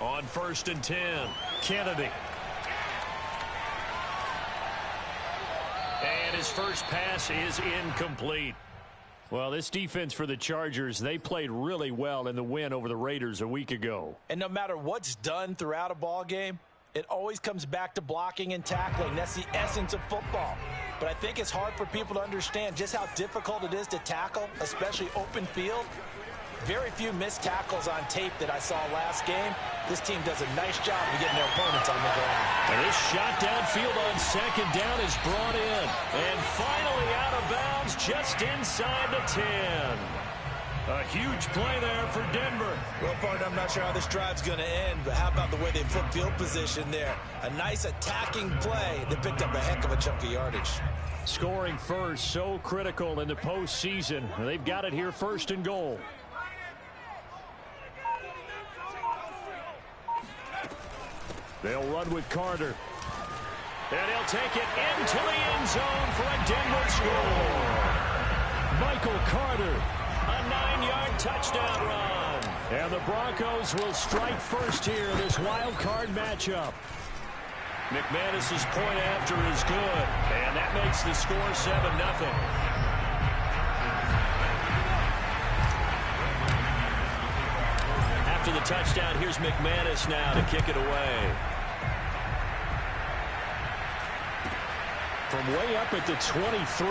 On 1st and 10, Kennedy. And his first pass is incomplete. Well, this defense for the Chargers, they played really well in the win over the Raiders a week ago. And no matter what's done throughout a ball game, it always comes back to blocking and tackling. That's the essence of football. But I think it's hard for people to understand just how difficult it is to tackle, especially open field. Very few missed tackles on tape that I saw last game. This team does a nice job of getting their opponents on the ground. And this shot downfield on 2nd down is brought in. And finally out of bounds just inside the 10. A huge play there for Denver. Well, partner, I'm not sure how this drive's going to end, but how about the way they flip field position there? A nice attacking play that picked up a heck of a chunk of yardage. Scoring first, so critical in the postseason. They've got it here 1st and goal. They'll run with Carter. And he'll take it into the end zone for a Denver score. Michael Carter, a 9-yard touchdown run. And the Broncos will strike first here in this wild card matchup. McManus's point after is good. And that makes the score 7-0. After the touchdown, here's McManus now to kick it away. From way up at the 23.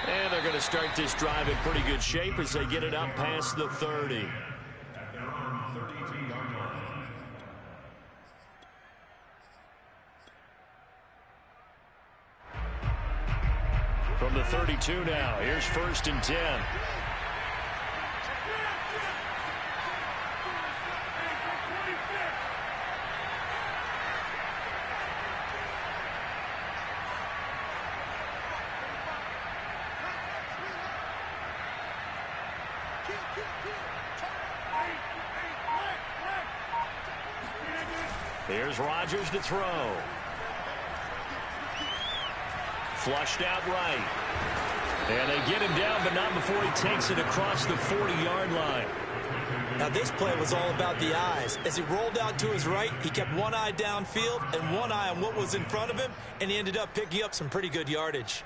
And they're going to start this drive in pretty good shape as they get it up past the 30. From the 32 now, here's 1st and 10. Here's Rodgers to throw. Flushed out right. And they get him down, but not before he takes it across the 40-yard line. Now, this play was all about the eyes. As he rolled out to his right, he kept one eye downfield and one eye on what was in front of him, and he ended up picking up some pretty good yardage.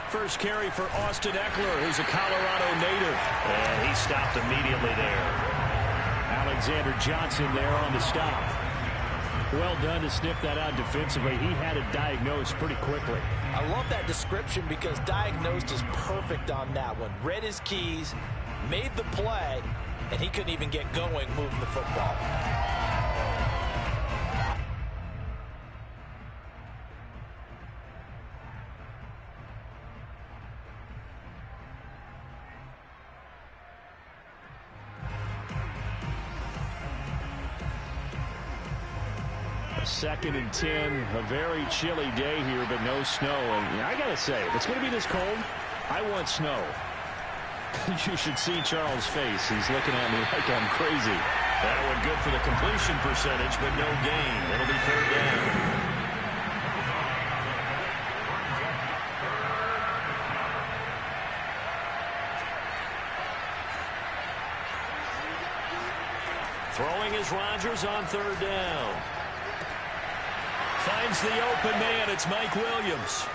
First carry for Austin Eckler, who's a Colorado native. And he stopped immediately there. Alexander Johnson there on the stop. Well done to sniff that out defensively. He had it diagnosed pretty quickly. I love that description because diagnosed is perfect on that one. Read his keys, made the play, and he couldn't even get going moving the football. Second and 10, a very chilly day here, but no snow. And I got to say, if it's going to be this cold, I want snow. You should see Charles' face. He's looking at me like I'm crazy. That one good for the completion percentage, but no gain. It'll be 3rd down. Throwing is Rodgers on 3rd down. Finds the open man. It's Mike Williams.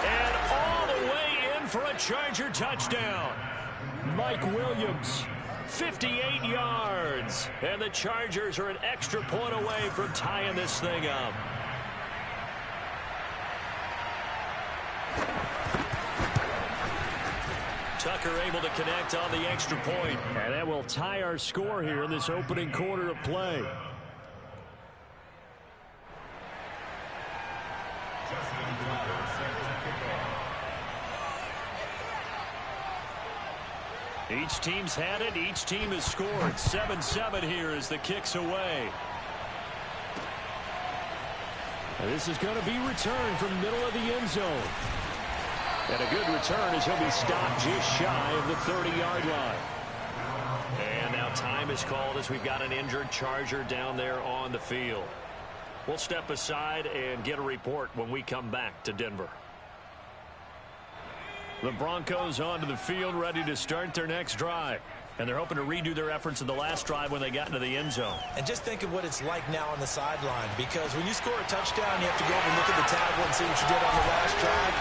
And all the way in for a Charger touchdown. Mike Williams, 58 yards. And the Chargers are an extra point away from tying this thing up. Tucker able to connect on the extra point. And that will tie our score here in this opening quarter of play. Each team's had it. Each team has scored. 7-7 here as the kick's away. And this is going to be returned from the middle of the end zone. And a good return as he'll be stopped just shy of the 30-yard line. And now time is called as we've got an injured Charger down there on the field. We'll step aside and get a report when we come back to Denver. The Broncos onto the field, ready to start their next drive. And they're hoping to redo their efforts in the last drive when they got into the end zone. And just think of what it's like now on the sideline, because when you score a touchdown, you have to go over and look at the table and see what you did on the last drive.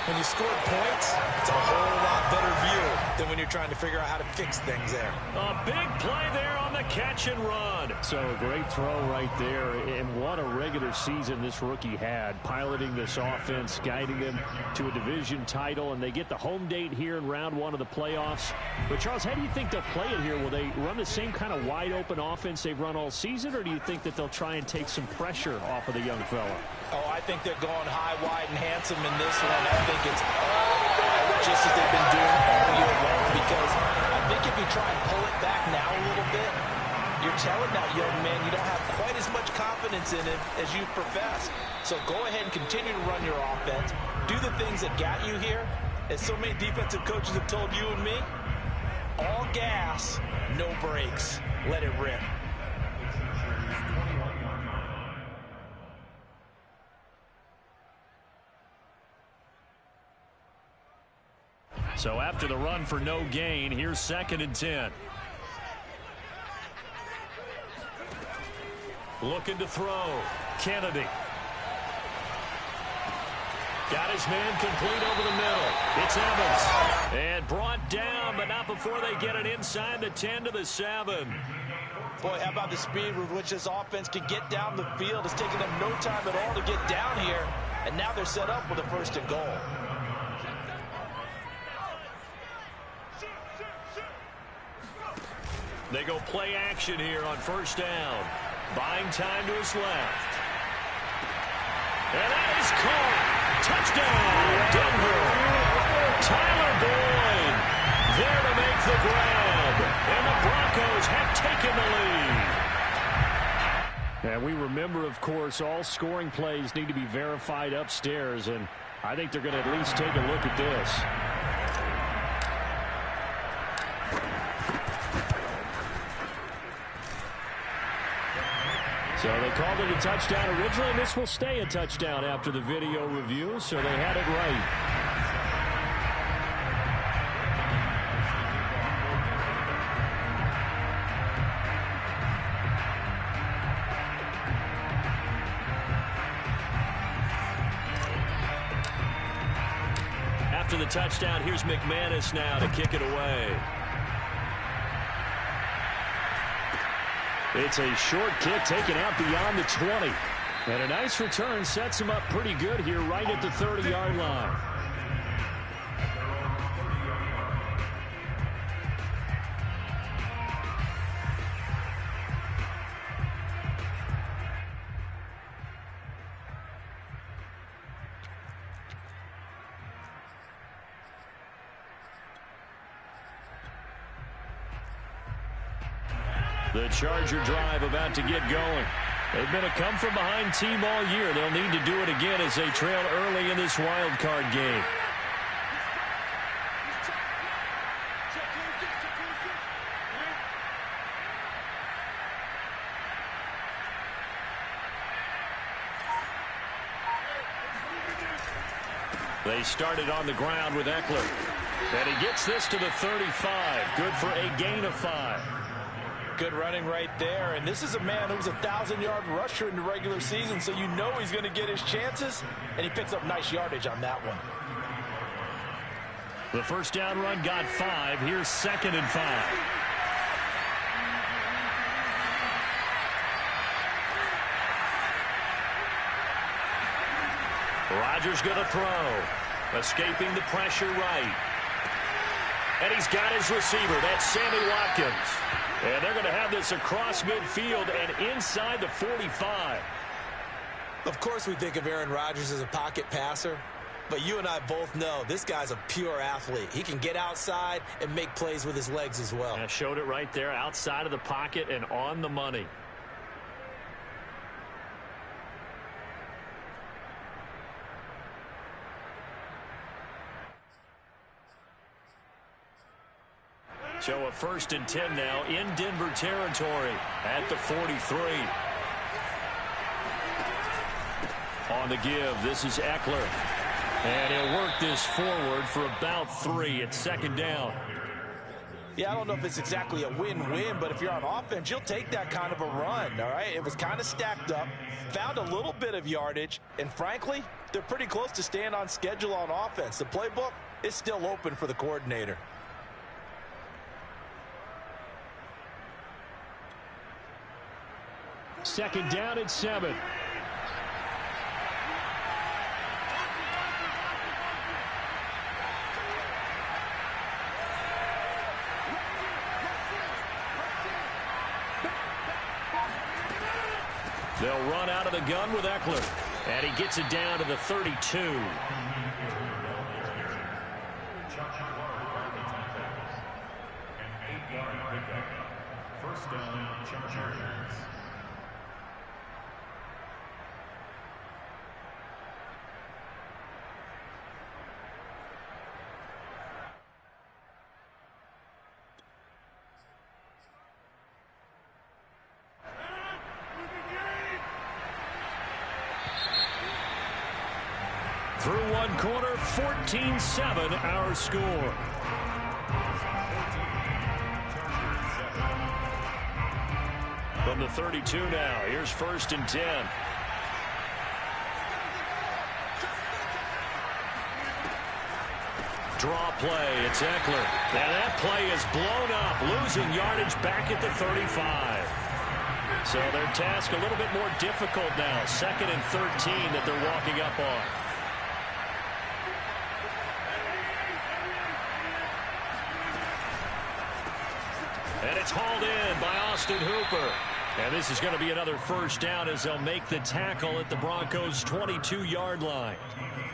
When you score points, it's a whole lot better view than when you're trying to figure out how to fix things there. A big play there on the catch and run. So a great throw right there. And what a regular season this rookie had, piloting this offense, guiding them to a division title. And they get the home date here in round 1 of the playoffs. But, Charles, how do you think they'll play it here? Will they run the same kind of wide-open offense they've run all season, or do you think that they'll try and take some pressure off of the young fella? Oh, I think they're going high, wide, and handsome in this one. I think it's all just as they've been doing all year long, because I think if you try and pull it back now a little bit, you're telling that young man you don't have quite as much confidence in it as you profess. So go ahead and continue to run your offense. Do the things that got you here. As so many defensive coaches have told you and me, all gas, no brakes. Let it rip. So after the run for no gain, here's 2nd and 10. Looking to throw. Kennedy. Got his man complete over the middle. It's Evans. And brought down, but not before they get it inside the 10 to the 7. Boy, how about the speed with which this offense can get down the field? It's taken them no time at all to get down here. And now they're set up with a 1st and goal. They go play action here on 1st down. Buying time to his left. And that is caught. Touchdown, Denver. Tyler Boyd there to make the grab. And the Broncos have taken the lead. And we remember, of course, all scoring plays need to be verified upstairs. And I think they're going to at least take a look at this. So they called it a touchdown originally, and this will stay a touchdown after the video review, so they had it right. After the touchdown, here's McManus now to kick it away. It's a short kick taken out beyond the 20. And a nice return sets him up pretty good here right at the 30-yard line. The Charger drive about to get going. They've been a come-from-behind team all year. They'll need to do it again as they trail early in this wild card game. They started on the ground with Eckler. And he gets this to the 35. Good for a gain of 5. Good running right there. And this is a man who was a 1,000-yard rusher in the regular season, so you know he's going to get his chances. And he picks up nice yardage on that one. The first down run got 5. Here's 2nd and 5. Rodgers going to throw. Escaping the pressure right. And he's got his receiver. That's Sammy Watkins. And they're going to have this across midfield and inside the 45. Of course we think of Aaron Rodgers as a pocket passer. But you and I both know this guy's a pure athlete. He can get outside and make plays with his legs as well. Yeah, showed it right there, outside of the pocket and on the money. So a 1st and 10 now in Denver territory at the 43. On the give, this is Eckler. And he'll work this forward for about 3. It's 2nd down. Yeah, I don't know if it's exactly a win-win, but if you're on offense, you'll take that kind of a run, all right? It was kind of stacked up, found a little bit of yardage, and frankly, they're pretty close to staying on schedule on offense. The playbook is still open for the coordinator. Second down and 7. They'll run out of the gun with Eckler. And he gets it down to the 32. First down, Chargers. Through one quarter, 14-7 our score. From the 32 now, here's 1st and 10. Draw play, it's Eckler. And that play is blown up, losing yardage back at the 35. So their task a little bit more difficult now. 2nd and 13 that they're walking up on. And it's hauled in by Austin Hooper. And this is going to be another 1st down as they'll make the tackle at the Broncos' 22-yard line.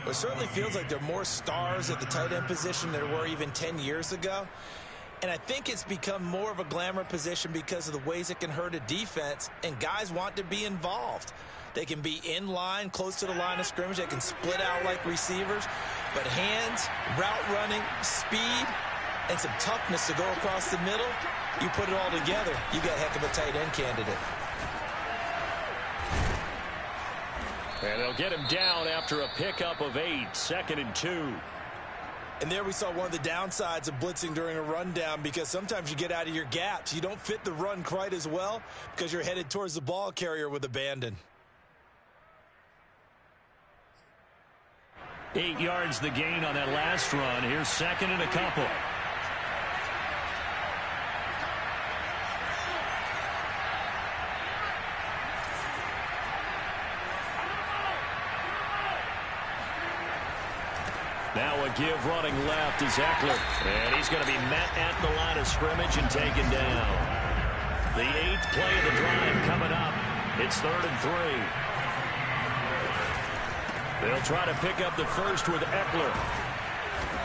It certainly feels like there are more stars at the tight end position than there were even 10 years ago. And I think it's become more of a glamour position because of the ways it can hurt a defense, and guys want to be involved. They can be in line, close to the line of scrimmage. They can split out like receivers. But hands, route running, speed, and some toughness to go across the middle, you put it all together, you got a heck of a tight end candidate. And they'll get him down after a pickup of 8, 2nd and 2. And there we saw one of the downsides of blitzing during a rundown, because sometimes you get out of your gaps. You don't fit the run quite as well because you're headed towards the ball carrier with abandon. 8 yards the gain on that last run. Here's 2nd and a couple. Now a give running left is Eckler. And he's going to be met at the line of scrimmage and taken down. The 8th play of the drive coming up. It's 3rd and 3. They'll try to pick up the first with Eckler.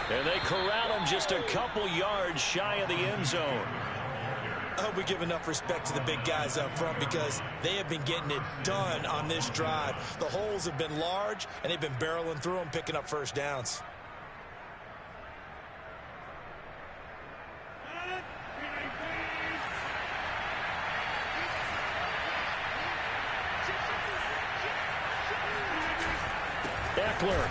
And they corral him just a couple yards shy of the end zone. I hope we give enough respect to the big guys up front, because they have been getting it done on this drive. The holes have been large, and they've been barreling through them, picking up 1st downs. Eckler.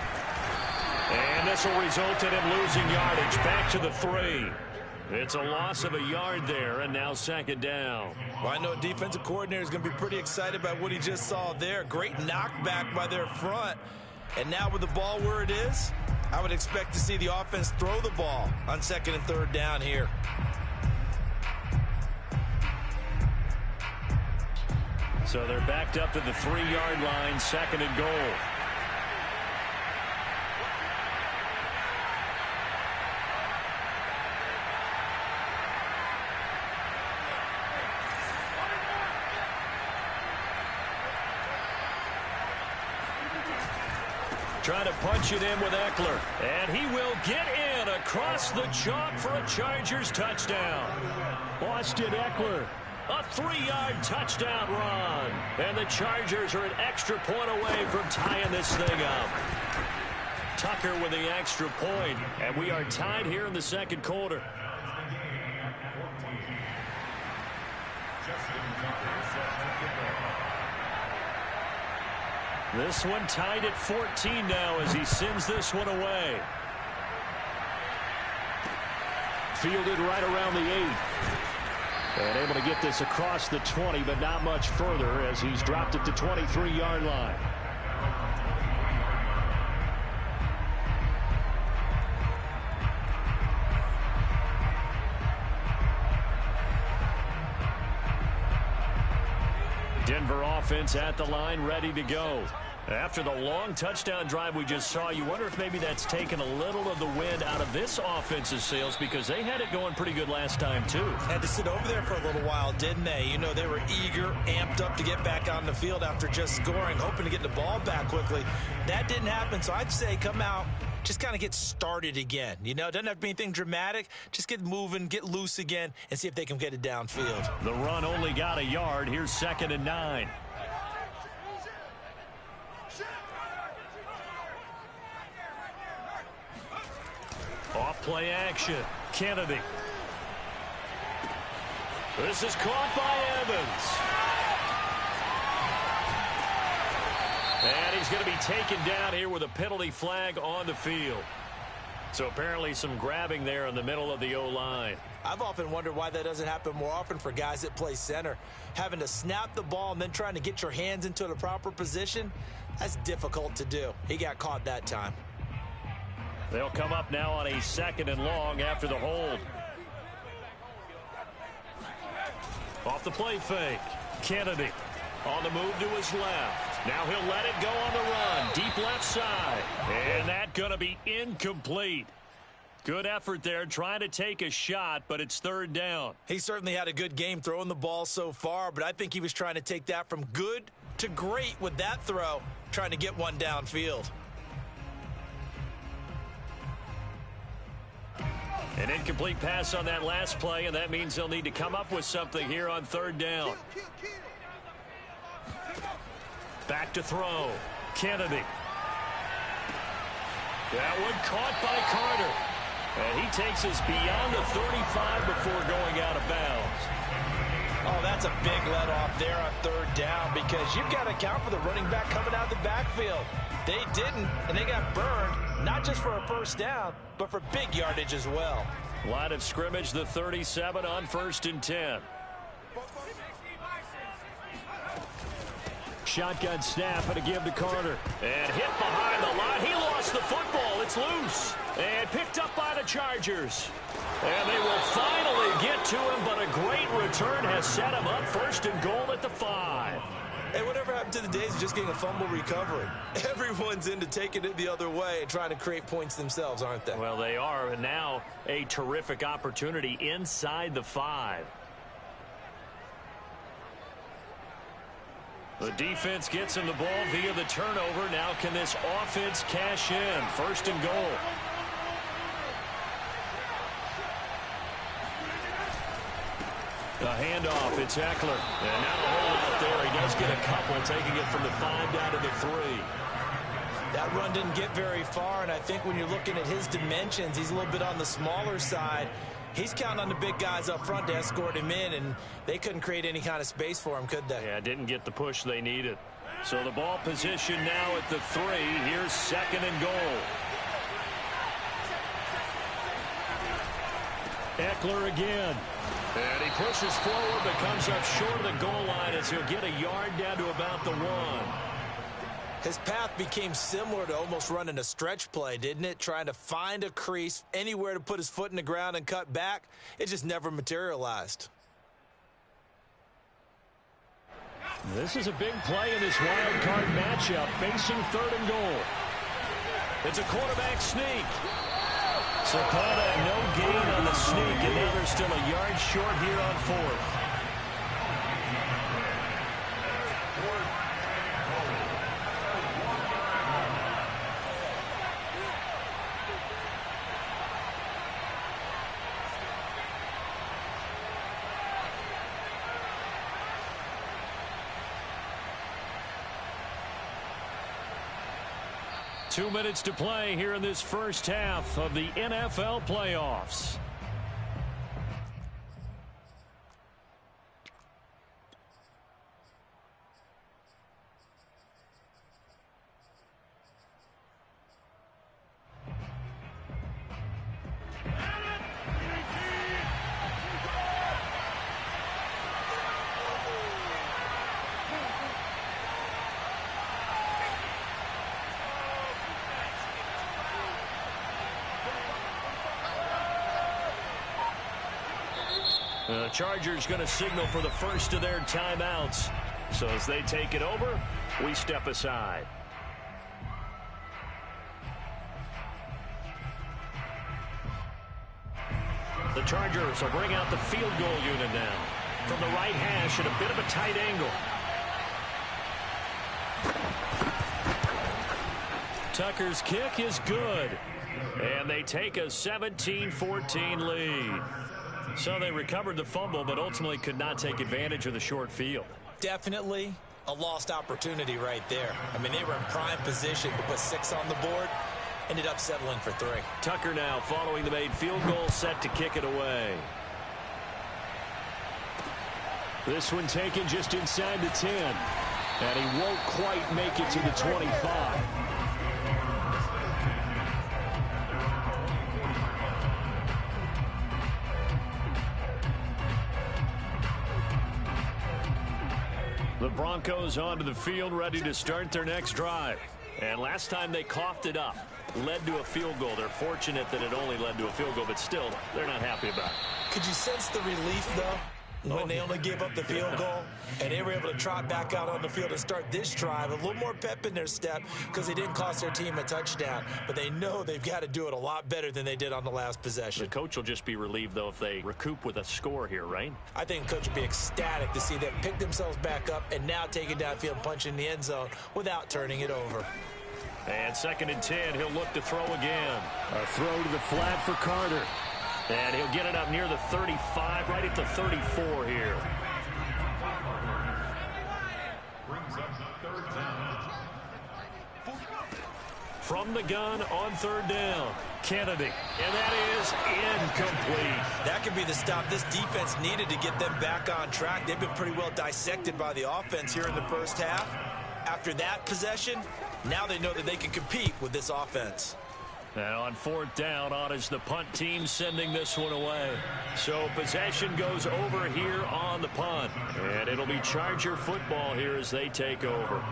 And this will result in him losing yardage back to the 3. It's a loss of a yard there, and now 2nd down. Well, I know a defensive coordinator is going to be pretty excited about what he just saw there. Great knockback by their front. And now with the ball where it is, I would expect to see the offense throw the ball on 2nd and 3rd down here. So they're backed up to the 3-yard line, 2nd and goal. Trying to punch it in with Eckler. And he will get in across the chalk for a Chargers touchdown. Austin Eckler, a 3-yard touchdown run. And the Chargers are an extra point away from tying this thing up. Tucker with the extra point, and we are tied here in the second quarter. This one tied at 14 now as he sends this one away. Fielded right around the 8. And able to get this across the 20, but not much further as he's dropped it to 23-yard line. Denver offense at the line, ready to go. After the long touchdown drive we just saw, you wonder if maybe that's taken a little of the wind out of this offense's sails because they had it going pretty good last time, too. Had to sit over there for a little while, didn't they? You know, they were eager, amped up to get back on the field after just scoring, hoping to get the ball back quickly. That didn't happen, so I'd say come out, just kind of get started again. You know, it doesn't have to be anything dramatic. Just get moving, get loose again, and see if they can get it downfield. The run only got a yard. Here's 2nd and 9. Off play action. Kennedy. This is caught by Evans. And he's going to be taken down here with a penalty flag on the field. So apparently some grabbing there in the middle of the O-line. I've often wondered why that doesn't happen more often for guys that play center. Having to snap the ball and then trying to get your hands into the proper position, that's difficult to do. He got caught that time. They'll come up now on a 2nd and long after the hold. Off the play fake. Kennedy on the move to his left. Now he'll let it go on the run. Deep left side. And that's going to be incomplete. Good effort there trying to take a shot, but it's 3rd down. He certainly had a good game throwing the ball so far, but I think he was trying to take that from good to great with that throw, trying to get one downfield. An incomplete pass on that last play, and that means they'll need to come up with something here on 3rd down. Back to throw. Kennedy. That one caught by Carter. And he takes us beyond the 35 before going out of bounds. Oh, that's a big let off there on 3rd down because you've got to account for the running back coming out of the backfield. They didn't, and they got burned, not just for a 1st down, but for big yardage as well. Line of scrimmage, the 37 on 1st and 10. Shotgun snap and a give to Carter. And hit behind the line. He lost the football. It's loose. And picked up by the Chargers. And they will finally get to him, but a great return has set him up 1st and goal at the 5. Hey, whatever happened to the days of just getting a fumble recovery? Everyone's into taking it the other way and trying to create points themselves, aren't they? Well, they are. And now a terrific opportunity inside the 5. The defense gets him the ball via the turnover. Now can this offense cash in? 1st and goal. The handoff, it's Eckler. And now a hole out there. He does get a couple, taking it from the 5 down to the 3. That run didn't get very far, and I think when you're looking at his dimensions, he's a little bit on the smaller side. He's counting on the big guys up front to escort him in, and they couldn't create any kind of space for him, could they? Yeah, didn't get the push they needed. So the ball position now at the 3. Here's 2nd and goal. Eckler again. And he pushes forward but comes up short of the goal line as he'll get a yard down to about the 1. His path became similar to almost running a stretch play, didn't it? Trying to find a crease, anywhere to put his foot in the ground and cut back. It just never materialized. This is a big play in this wild card matchup, facing 3rd and goal. It's a quarterback sneak. So Zapata, no gain on the sneak, and now they're still a yard short here on 4th. 2 minutes to play here in this first half of the NFL playoffs. The Chargers going to signal for the first of their timeouts. So as they take it over, we step aside. The Chargers will bring out the field goal unit now. From the right hash at a bit of a tight angle. Tucker's kick is good. And they take a 17-14 lead. So they recovered the fumble, but ultimately could not take advantage of the short field. Definitely a lost opportunity right there. I mean, they were in prime position to put 6 on the board. Ended up settling for 3. Tucker now following the made field goal, set to kick it away. This one taken just inside the 10. And he won't quite make it to the 25. The Broncos onto the field, ready to start their next drive. And last time they coughed it up, led to a field goal. They're fortunate that it only led to a field goal, but still, they're not happy about it. Could you sense the relief, though, when they only gave up the field goal and they were able to trot back out on the field and start this drive? A little more pep in their step because they didn't cost their team a touchdown, but they know they've got to do it a lot better than they did on the last possession. The coach will just be relieved, though, if they recoup with a score here, right? I think the coach will be ecstatic to see them pick themselves back up and now take it downfield, punch in the end zone without turning it over. And 2nd and 10, he'll look to throw again. A throw to the flat for Carter. And he'll get it up near the 35, right at the 34 here. From the gun on 3rd down, Kennedy. And that is incomplete. That could be the stop this defense needed to get them back on track. They've been pretty well dissected by the offense here in the first half. After that possession, now they know that they can compete with this offense. Now on 4th down, on is the punt team sending this one away. So possession goes over here on the punt. And it'll be Charger football here as they take over.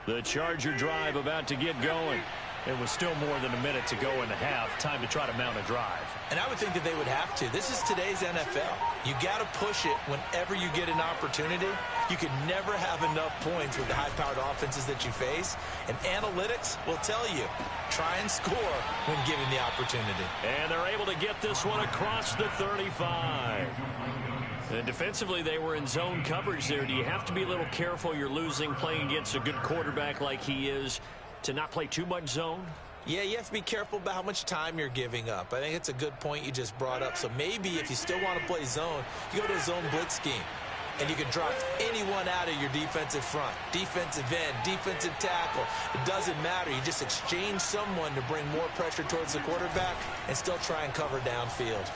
The Charger drive about to get going. It was still more than a minute to go in the half. Time to try to mount a drive. And I would think that they would have to. This is today's NFL. You got to push it whenever you get an opportunity. You can never have enough points with the high-powered offenses that you face. And analytics will tell you, try and score when given the opportunity. And they're able to get this one across the 35. And defensively, they were in zone coverage there. Do you have to be a little careful? You're losing playing against a good quarterback like he is to not play too much zone? Yeah, you have to be careful about how much time you're giving up. I think it's a good point you just brought up. So maybe if you still want to play zone, you go to a zone blitz scheme. And you can drop anyone out of your defensive front. Defensive end, defensive tackle. It doesn't matter. You just exchange someone to bring more pressure towards the quarterback and still try and cover downfield.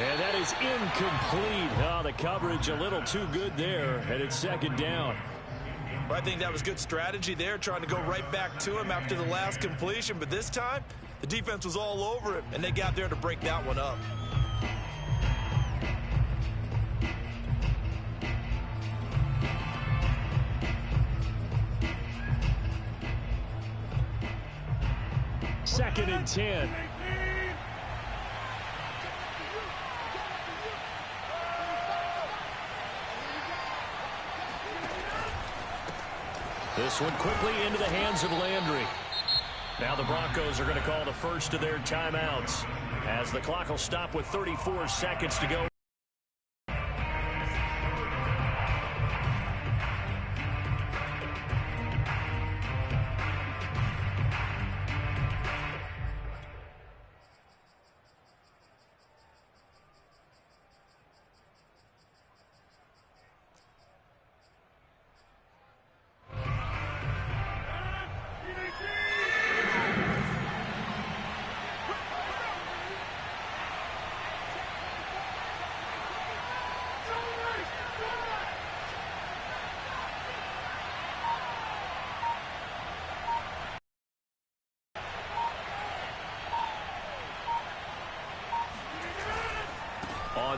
And that is incomplete. Oh, the coverage a little too good there, and it's 2nd down. Well, I think that was good strategy there, trying to go right back to him after the last completion. But this time, the defense was all over him, and they got there to break that one up. Second and 10. This one quickly into the hands of Landry. Now the Broncos are going to call the first of their timeouts as the clock will stop with 34 seconds to go.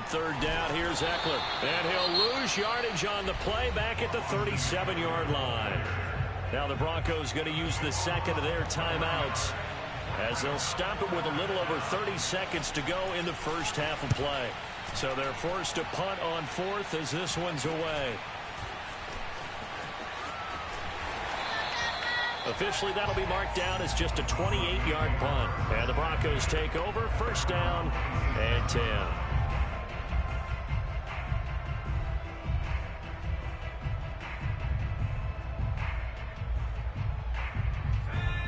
On third down, here's Eckler. And he'll lose yardage on the play back at the 37-yard line. Now the Broncos going to use the second of their timeouts as they'll stop it with a little over 30 seconds to go in the first half of play. So they're forced to punt on fourth as this one's away. Officially, that'll be marked down as just a 28-yard punt. And the Broncos take over, first down and 10.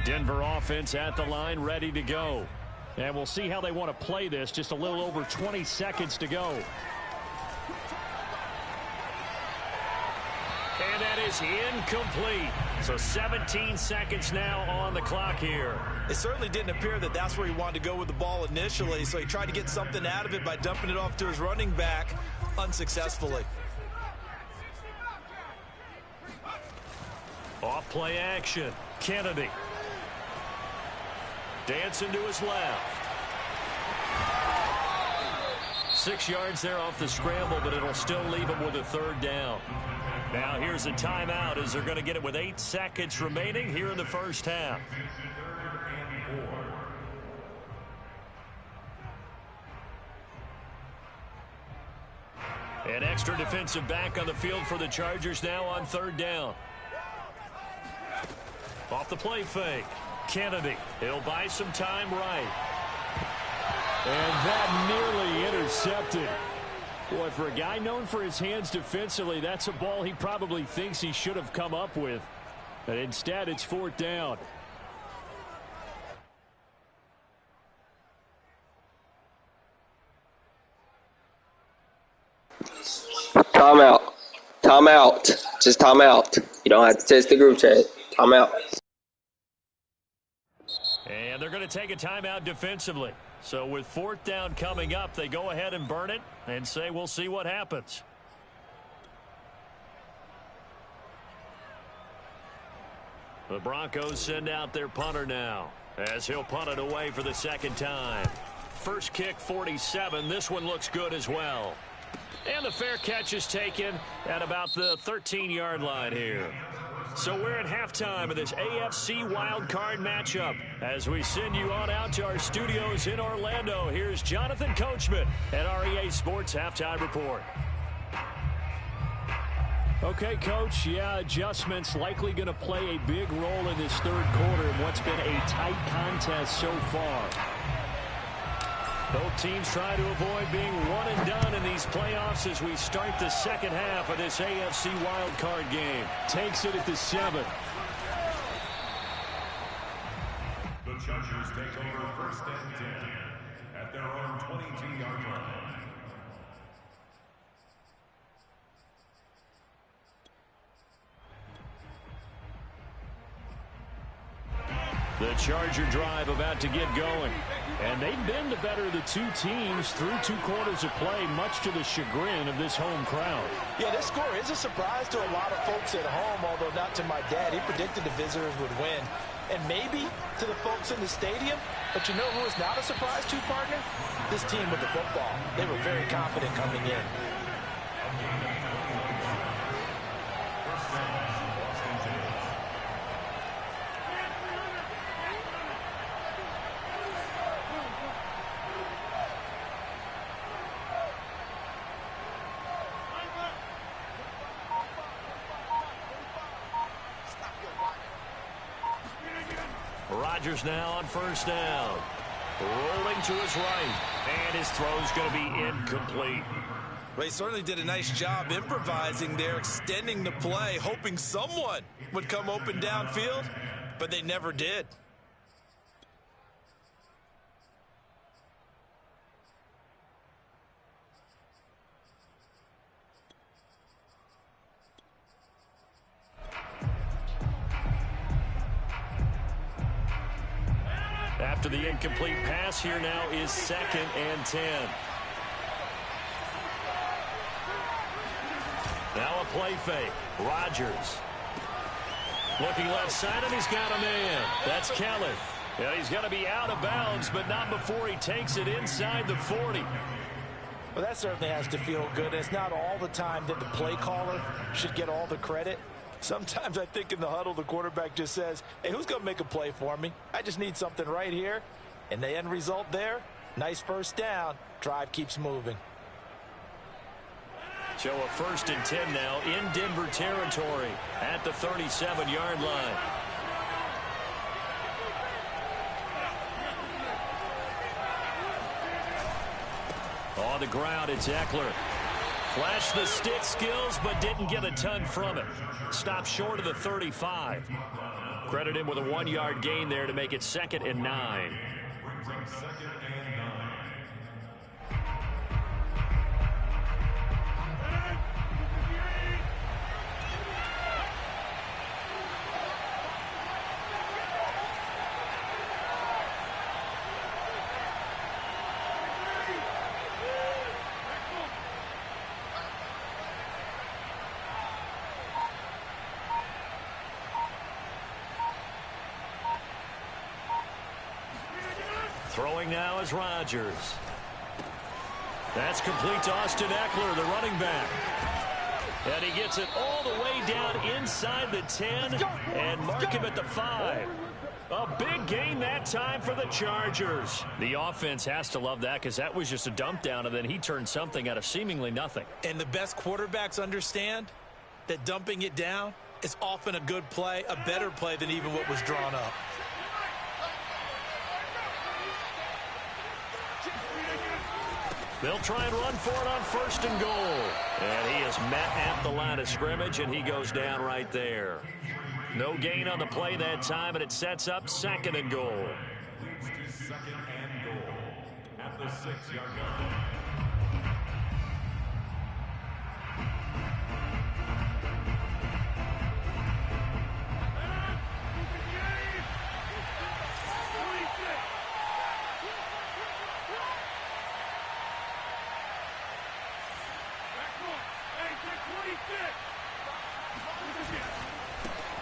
Denver offense at the line, ready to go. And we'll see how they want to play this. Just a little over 20 seconds to go. And that is incomplete. So 17 seconds now on the clock here. It certainly didn't appear that that's where he wanted to go with the ball initially, so he tried to get something out of it by dumping it off to his running back unsuccessfully. Off play action. Kennedy. Dancing to his left. 6 yards there off the scramble, but it'll still leave him with a third down. Now here's a timeout as they're going to get it with 8 seconds remaining here in the first half. An extra defensive back on the field for the Chargers now on third down. Off the play fake. Kennedy. He'll buy some time right. And that nearly intercepted. Boy, for a guy known for his hands defensively, that's a ball he probably thinks he should have come up with. But instead, it's fourth down. Timeout. Timeout. Just timeout. You don't have to test the group chat. Timeout. And they're going to take a timeout defensively. So with fourth down coming up, they go ahead and burn it and say we'll see what happens. The Broncos send out their punter now as he'll punt it away for the second time. First kick 47. This one looks good as well. And the fair catch is taken at about the 13-yard line here. So we're at halftime of this AFC wildcard matchup. As we send you on out to our studios in Orlando, here's Jonathan Coachman at our EA Sports Halftime Report. Okay, Coach, yeah, adjustments likely going to play a big role in this third quarter in what's been a tight contest so far. Both teams try to avoid being one and done in these playoffs as we start the second half of this AFC wildcard game. Takes it at the 7. The Chargers take over first and 10 at their own 22-yard line. The Charger drive about to get going. And they've been the better of the two teams through 2 quarters of play, much to the chagrin of this home crowd. Yeah, this score is a surprise to a lot of folks at home, although not to my dad. He predicted the visitors would win. And maybe to the folks in the stadium. But you know who is not a surprise to, partner? This team with the football. They were very confident coming in. Rodgers now on first down. Rolling to his right. And his throw's going to be incomplete. They certainly did a nice job improvising there, extending the play, hoping someone would come open downfield, but they never did. After the incomplete pass, here now is 2nd and 10. Now a play fake. Rodgers. Looking left side, and he's got a man. That's Kelly. And he's going to be out of bounds, but not before he takes it inside the 40. Well, that certainly has to feel good. It's not all the time that the play caller should get all the credit. Sometimes I think in the huddle, the quarterback just says, hey, who's going to make a play for me? I just need something right here. And the end result there, nice first down. Drive keeps moving. So a 1st and 10 now in Denver territory at the 37-yard line. On the ground, it's Eckler. Flashed the stick skills, but didn't get a ton from it. Stopped short of the 35. Credit him with a 1-yard gain there to make it 2nd and 9. Brings up 2nd and 9. Throwing now is Rodgers. That's complete to Austin Eckler, the running back. And he gets it all the way down inside the 10 and mark him at the 5. A big gain that time for the Chargers. The offense has to love that because that was just a dump down, and then he turned something out of seemingly nothing. And the best quarterbacks understand that dumping it down is often a good play, a better play than even what was drawn up. They'll try and run for it on 1st and goal. And he is met at the line of scrimmage, and he goes down right there. No gain on the play that time, and it sets up 2nd and goal. Leads to 2nd and goal at the 6-yard line.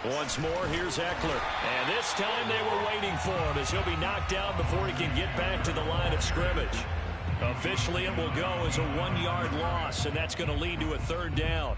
Once more, here's Eckler. And this time they were waiting for him as he'll be knocked down before he can get back to the line of scrimmage. Officially, it will go as a 1-yard loss, and that's going to lead to a 3rd down.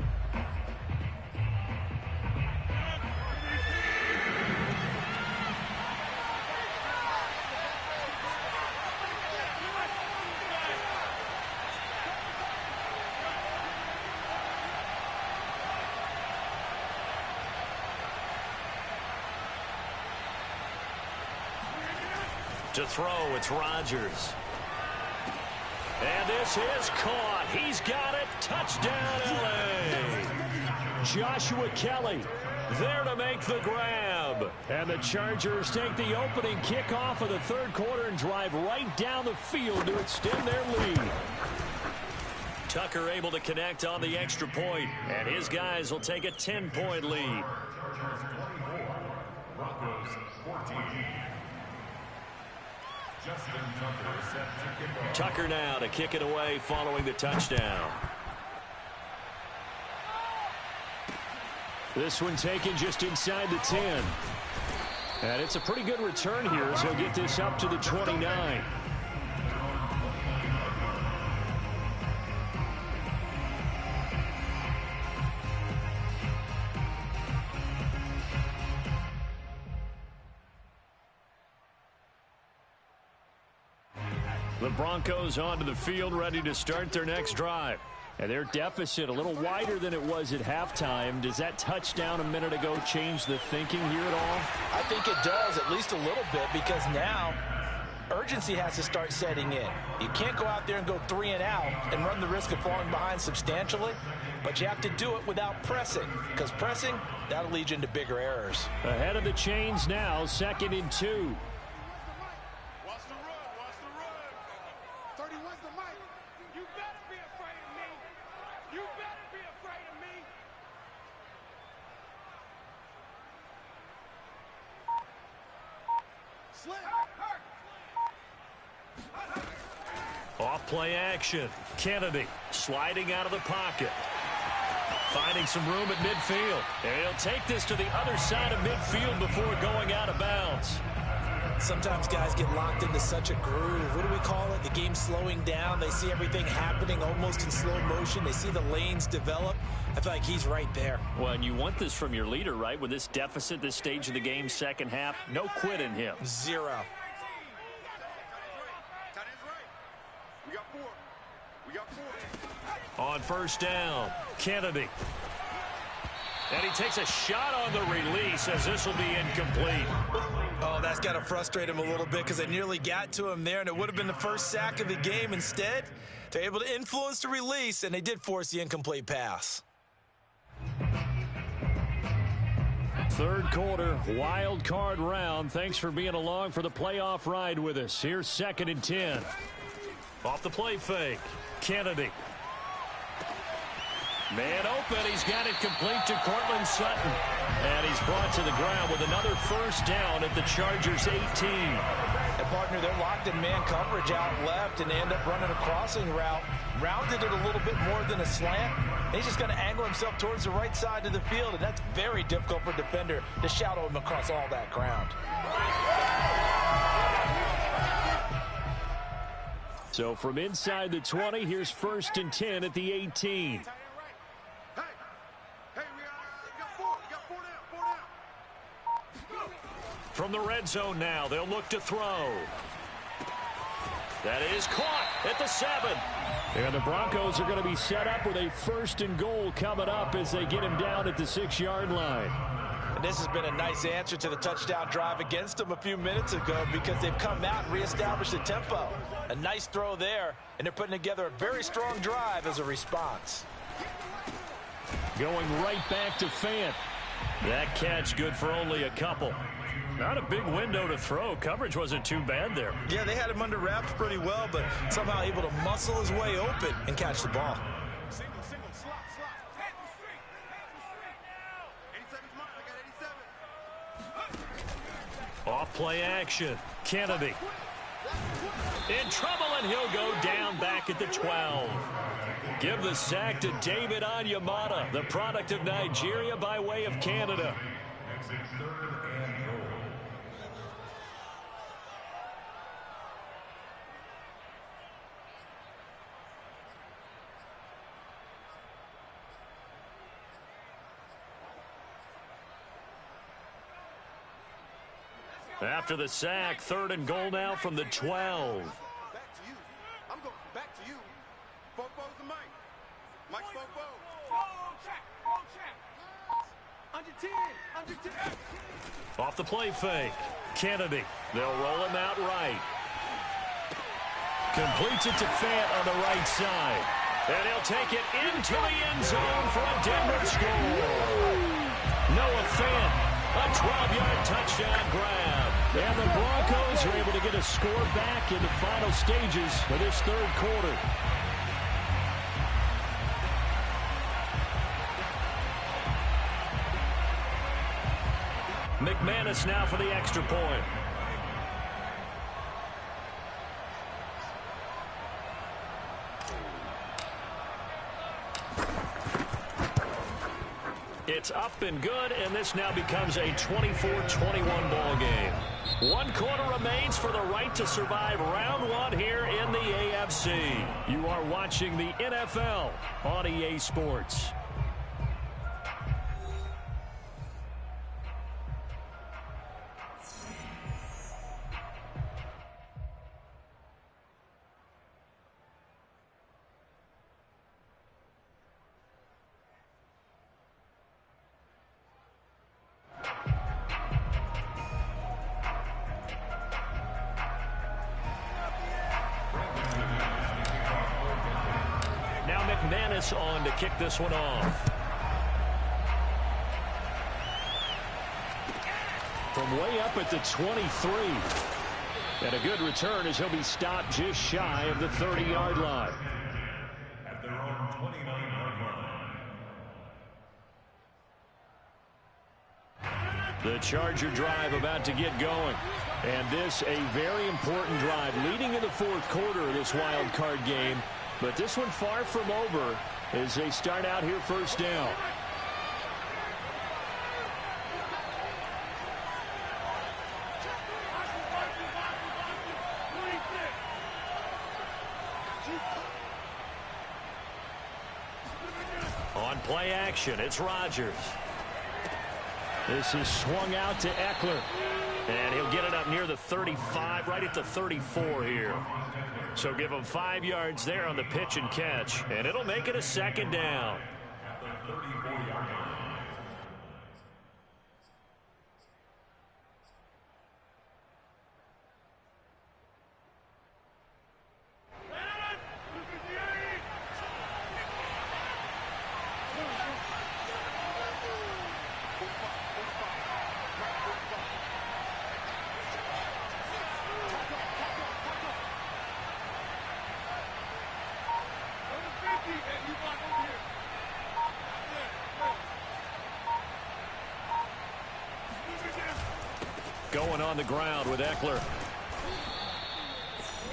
To throw, it's Rodgers. And this is caught. He's got it. Touchdown, L.A. Joshua Kelly there to make the grab. And the Chargers take the opening kickoff of the 3rd quarter and drive right down the field to extend their lead. Tucker able to connect on the extra point, and his guys will take a 10-point lead. Chargers 24, Broncos 14. Justin Tucker is set to kick off. Tucker now to kick it away following the touchdown. This one taken just inside the 10. And it's a pretty good return here as he'll get this up to the 29. The Broncos onto the field, ready to start their next drive. And their deficit a little wider than it was at halftime. Does that touchdown a minute ago change the thinking here at all? I think it does, at least a little bit, because now urgency has to start setting in. You can't go out there and go 3 and out and run the risk of falling behind substantially, but you have to do it without pressing, because pressing, that'll lead you into bigger errors. Ahead of the chains now, 2nd and 2. Off play action. Kennedy sliding out of the pocket. Finding some room at midfield. And he'll take this to the other side of midfield before going out of bounds. Sometimes guys get locked into such a groove. What do we call it? The game's slowing down. They see everything happening almost in slow motion. They see the lanes develop. I feel like he's right there. Well, and you want this from your leader, right? With this deficit, this stage of the game, second half, no quit in him. Zero. On first down, Kennedy. And he takes a shot on the release as this will be incomplete. Oh, that's got to frustrate him a little bit because they nearly got to him there, and it would have been the first sack of the game. Instead, they're able to influence the release, and they did force the incomplete pass. Third quarter, wild card round. Thanks for being along for the playoff ride with us. Here's 2nd and 10. Off the play fake, Kennedy. Man open, he's got it complete to Cortland Sutton. And he's brought to the ground with another first down at the Chargers' 18. And partner, they're locked in man coverage out left, and they end up running a crossing route. Rounded it a little bit more than a slant. He's just going to angle himself towards the right side of the field, and that's very difficult for a defender to shadow him across all that ground. So from inside the 20, here's 1st and 10 at the 18. From the red zone now, they'll look to throw. That is caught at the 7. And the Broncos are going to be set up with a 1st and goal coming up as they get him down at the 6-yard line. And this has been a nice answer to the touchdown drive against them a few minutes ago because they've come out and reestablished the tempo. A nice throw there, and they're putting together a very strong drive as a response. Going right back to Fant. That catch good for only a couple. Not a big window to throw. Coverage wasn't too bad there. Yeah, they had him under wraps pretty well, but somehow able to muscle his way open and catch the ball. Off play action. Kennedy. In trouble, and he'll go down back at the 12. Give the sack to David Onyemata, the product of Nigeria by way of Canada. After the sack, 3rd and goal now from the 12. Back to you. I'm going back to you. Fofo's the mic. Mike Fofo. Under 10. Under 10. Off the play fake. Kennedy. They'll roll him out right. Completes it to Fant on the right side. And he'll take it into the end zone for a Denver score. Noah Fant. A 12-yard touchdown grab. And the Broncos are able to get a score back in the final stages of this 3rd quarter. McManus now for the extra point. It's up and good, and this now becomes a 24-21 ball game. 1 quarter remains for the right to survive round 1 here in the AFC. You are watching the NFL on EA Sports. McManus on to kick this one off. From way up at the 23. And a good return as he'll be stopped just shy of the 30-yard line. At their own 29-yard line. The Charger drive about to get going. And this a very important drive leading in the 4th quarter of this wild card game. But this one far from over as they start out here 1st down. play action. It's Rodgers. This is swung out to Eckler. And he'll get it up near the 35, right at the 34 here. So give him 5 yards there on the pitch and catch. And it'll make it a second down. Going on the ground with Eckler.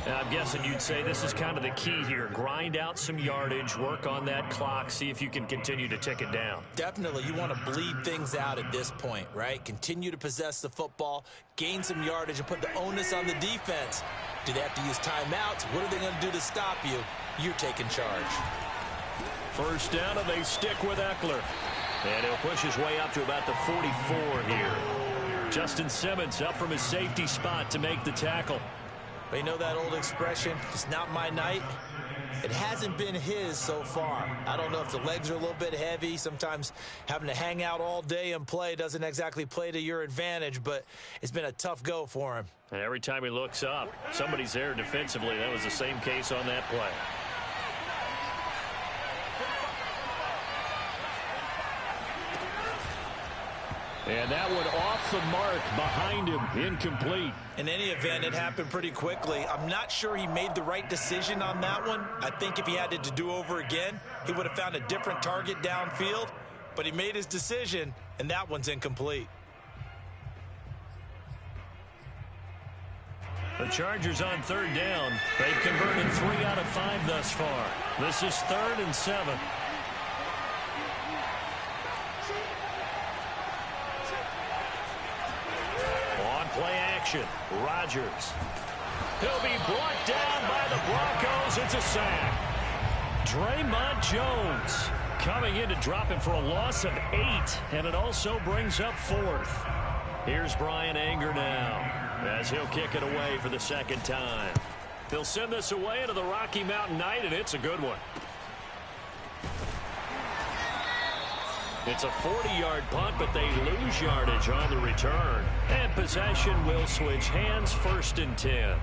And I'm guessing you'd say this is kind of the key here. Grind out some yardage, work on that clock, see if you can continue to tick it down. Definitely, you want to bleed things out at this point, right? Continue to possess the football, gain some yardage, and put the onus on the defense. Do they have to use timeouts? What are they going to do to stop you? You're taking charge. First down, and they stick with Eckler. And he'll push his way up to about the 44 here. Justin Simmons up from his safety spot to make the tackle. But you know that old expression, it's not my night? It hasn't been his so far. I don't know if the legs are a little bit heavy. Sometimes having to hang out all day and play doesn't exactly play to your advantage, but it's been a tough go for him. And every time he looks up, somebody's there defensively. That was the same case on that play. And that one off the mark behind him, incomplete. In any event, it happened pretty quickly. I'm not sure he made the right decision on that one. I think if he had it to do over again, he would have found a different target downfield. But he made his decision, and that one's incomplete. The Chargers on third down. They've converted 3 out of 5 thus far. This is 3rd and 7. Play action. Rodgers. He'll be brought down by the Broncos. It's a sack. Draymond Jones coming in to drop him for a loss of 8, and it also brings up 4th. Here's Brian Anger now as he'll kick it away for the second time. He'll send this away into the Rocky Mountain night, and it's a good one. It's a 40-yard punt, but they lose yardage on the return. And possession will switch hands, 1st and 10.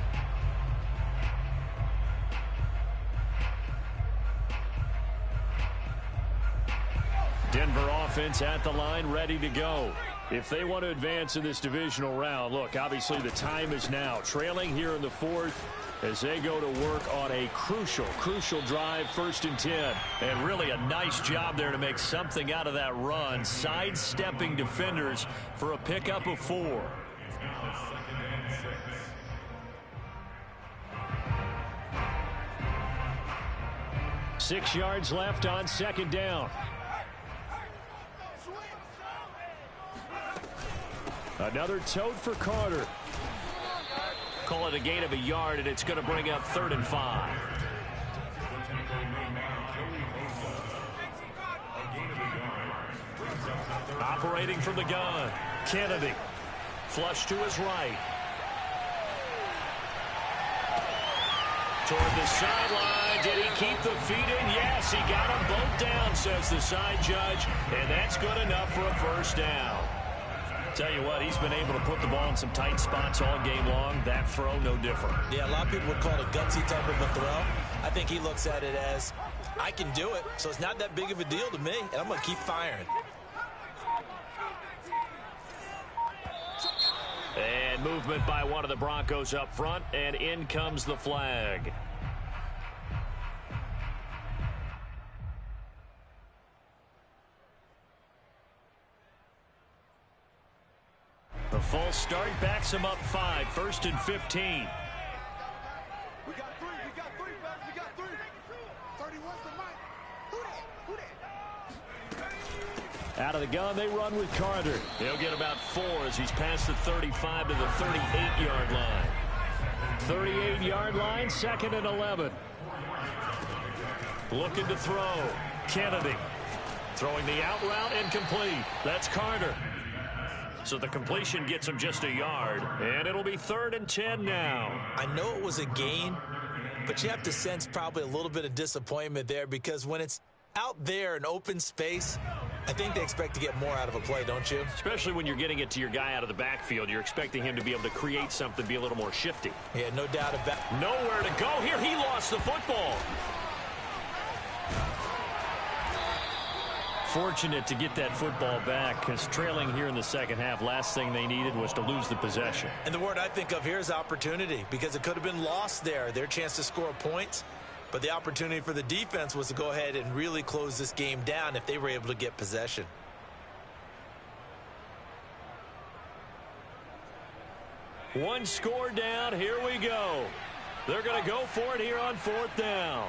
Denver offense at the line, ready to go. If they want to advance in this divisional round, look, obviously the time is now. Trailing here in the 4th as they go to work on a crucial drive, 1st and 10. And really a nice job there to make something out of that run, sidestepping defenders for a pickup of 4. 6 yards left on 2nd down. Another tote for Carter. Call it a gain of a yard, and it's going to bring up 3rd and 5. Operating from the gun, Kennedy. Flush to his right. Toward the sideline. Did he keep the feet in? Yes, he got them both down, says the side judge. And that's good enough for a 1st down. Tell you what, he's been able to put the ball in some tight spots all game long. That throw, no different. Yeah, a lot of people would call it a gutsy type of a throw. I think he looks at it as, I can do it, so it's not that big of a deal to me, and I'm going to keep firing. And movement by one of the Broncos up front, and in comes the flag. The false start backs him up 5, 1st and 15. We got 3, fellas, we got 3. 31's the mic. Who that? Out of the gun, they run with Carter. He'll get about 4 as he's past the 35 to the 38-yard line. 38-yard line, 2nd and 11. Looking to throw. Kennedy. Throwing the out route, incomplete. That's Carter. So the completion gets him just a yard, and it'll be 3rd and 10 now. I know it was a gain, but you have to sense probably a little bit of disappointment there, because when it's out there in open space, I think they expect to get more out of a play, don't you? Especially when you're getting it to your guy out of the backfield. You're expecting him to be able to create something, be a little more shifty. Yeah, no doubt about it. Nowhere to go here. He lost the football. Fortunate to get that football back, because trailing here in the second half, last thing they needed was to lose the possession. And the word I think of here is opportunity, because it could have been lost there. Their chance to score points, but the opportunity for the defense was to go ahead and really close this game down if they were able to get possession. One score down. Here we go. They're going to go for it here on 4th down.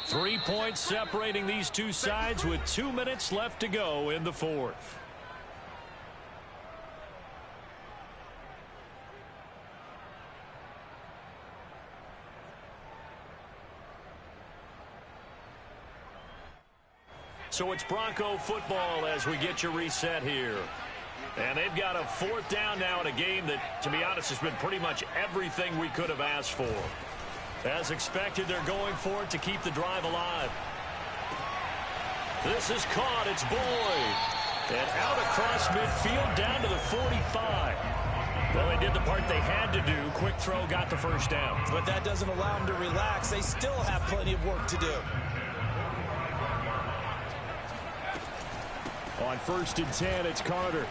3 points separating these two sides with 2 minutes left to go in the 4th. So it's Bronco football as we get you reset here. And they've got a 4th down now in a game that, to be honest, has been pretty much everything we could have asked for. As expected, they're going for it to keep the drive alive. This is caught. It's Boyd. And out across midfield down to the 45. Well, they did the part they had to do. Quick throw got the first down. But that doesn't allow them to relax. They still have plenty of work to do. On 1st and 10, it's Carter.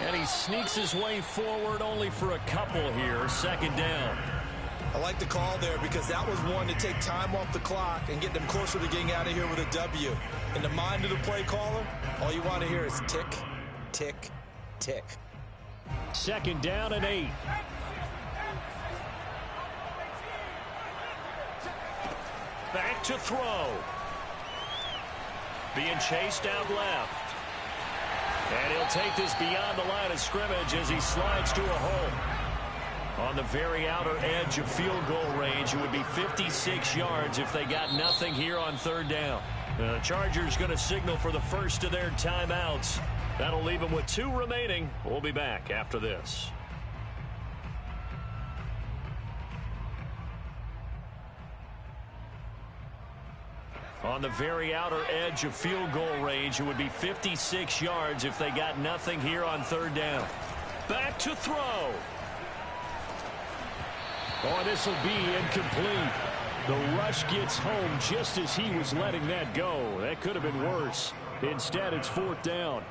And he sneaks his way forward only for a couple here. 2nd down. I like the call there, because that was one to take time off the clock and get them closer to getting out of here with a W. In the mind of the play caller, all you want to hear is tick, tick, tick. 2nd down and 8. Back to throw. Being chased out left. And he'll take this beyond the line of scrimmage as he slides to a hole. On the very outer edge of field goal range, it would be 56 yards if they got nothing here on 3rd down. The Chargers going to signal for the first of their timeouts. That'll leave them with 2 remaining. We'll be back after this. On the very outer edge of field goal range, it would be 56 yards if they got nothing here on 3rd down. Back to throw. Oh, this will be incomplete. The rush gets home just as he was letting that go. That could have been worse. Instead, it's 4th down.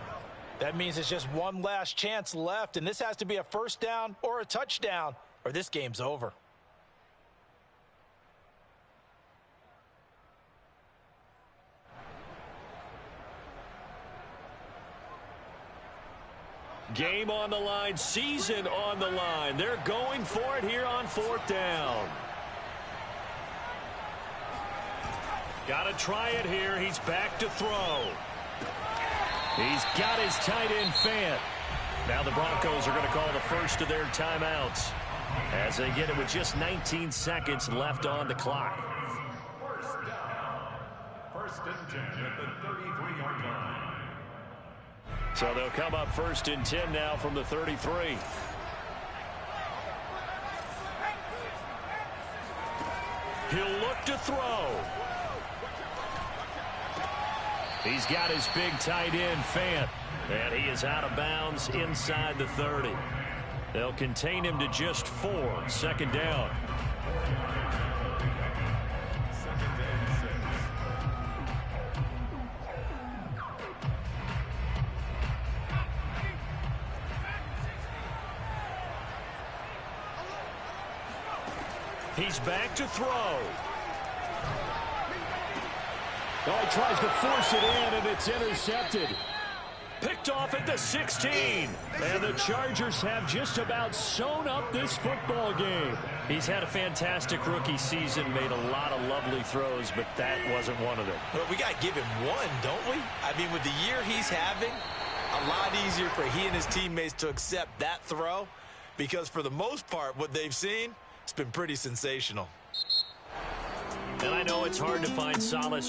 That means it's just one last chance left, and this has to be a 1st down or a touchdown, or this game's over. Game on the line, season on the line. They're going for it here on 4th down. Got to try it here. He's back to throw. He's got his tight end Fant. Now the Broncos are going to call the first of their timeouts as they get it with just 19 seconds left on the clock. 1st and 10 at the 33-yard line. So they'll come up 1st and 10 now from the 33. He'll look to throw. He's got his big tight end, Fant. And he is out of bounds inside the 30. They'll contain him to just 4. 2nd down. He's back to throw. Oh, he tries to force it in, and it's intercepted. Picked off at the 16. And the Chargers have just about sewn up this football game. He's had a fantastic rookie season, made a lot of lovely throws, but that wasn't one of them. Well, we got to give him one, don't we? I mean, with the year he's having, a lot easier for he and his teammates to accept that throw, because for the most part, what they've seen, it's been pretty sensational. And I know it's hard to find solace on